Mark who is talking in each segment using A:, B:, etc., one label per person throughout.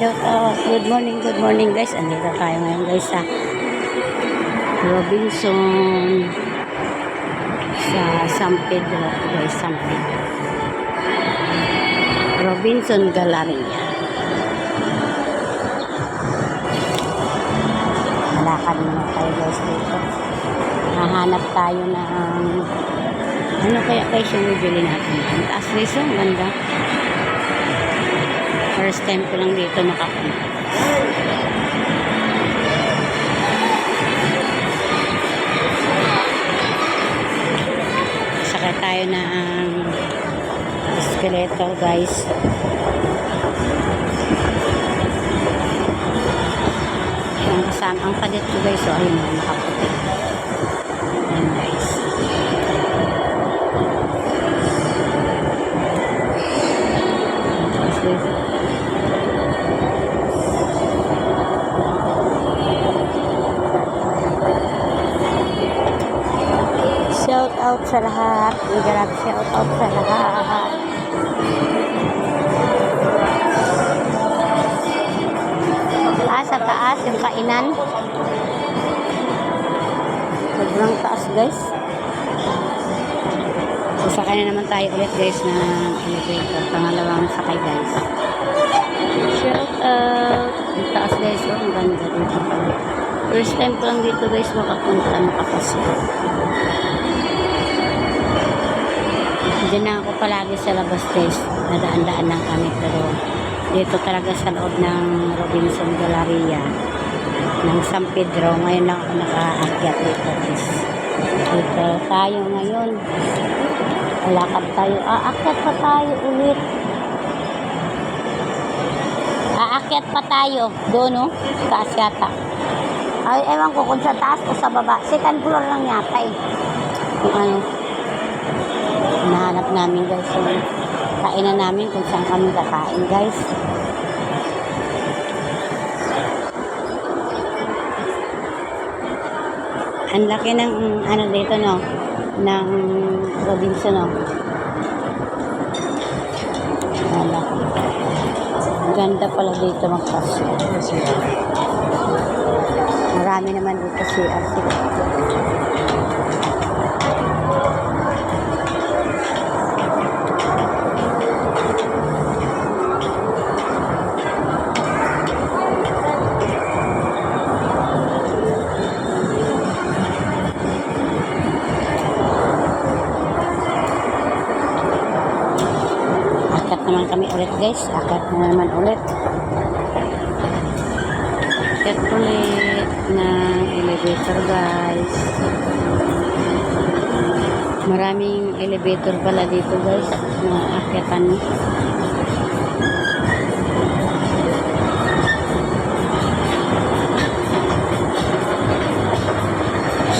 A: Shout out. Good morning guys. Andito tayo ngayon guys sa Robinson sa San Pedro guys, San Pedro. Robinson Galleria. Malakad naman tayo guys dito. Hahanap tayo ng ano kaya guys yung bibili natin. Ang taas guys, ang ganda. First time ko lang dito makapunta. Saka tayo na ang eskeleto guys. Ang kasama ang palit ko guys. So ayun na nakaputi. Ayan guys. Shout out sa lahat. Shout out sa lahat. Sa taas yung kainan. Sobrang taas guys. Sasakay na naman tayo ulit guys na elevator. Pangalawang sakay guys. Shout out. Ang taas guys. Oh, ang ganda dito. First time ko lang dito guys makapunta, makapasya. Diyan na ako palagi sa labas guys. Nadaan-daan lang kami pero dito talaga sa loob ng Robinson Galleria ng San Pedro. Ngayon lang ako nakaakyat dito guys. Dito tayo ngayon. Lakad tayo. Aakyat pa tayo ulit. Aakyat pa tayo. Doon no? Taas yata. Ay, ewan ko kung sa taas o sa baba. Second floor lang yata eh. Kung ano. Nahanap namin guys yung kainan namin kung saan kami kakain guys. Ang laki ng ano dito no, ng Robinson no. Ang laki. Ganda pala dito magpasya. Marami naman dito CR. Akat naman kami ulit guys. Akat na naman ulit. Akat ulit ng elevator guys. Maraming elevator pala dito guys na akyatan.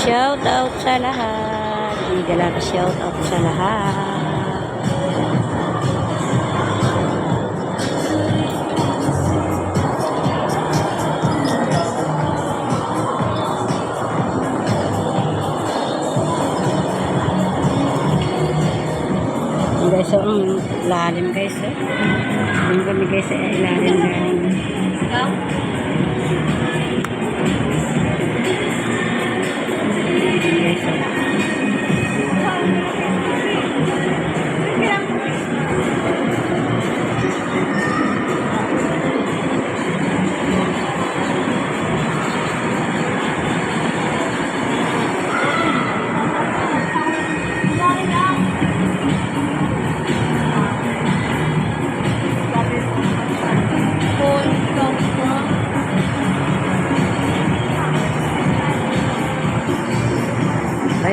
A: Shout out sa lahat. Igala shout out sa lahat. Guys, so ang lalim guys eh. Yung kami guys eh, lalim galing. Guys, so.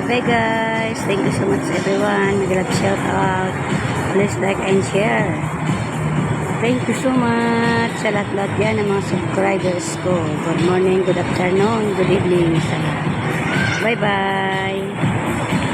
A: Bye guys. Thank you so much everyone. Mag-love shout out. Please like and share. Thank you so much sa lahat-lahat yan ng mga subscribers ko. Good morning, good afternoon, good evening sa lahat. Bye bye.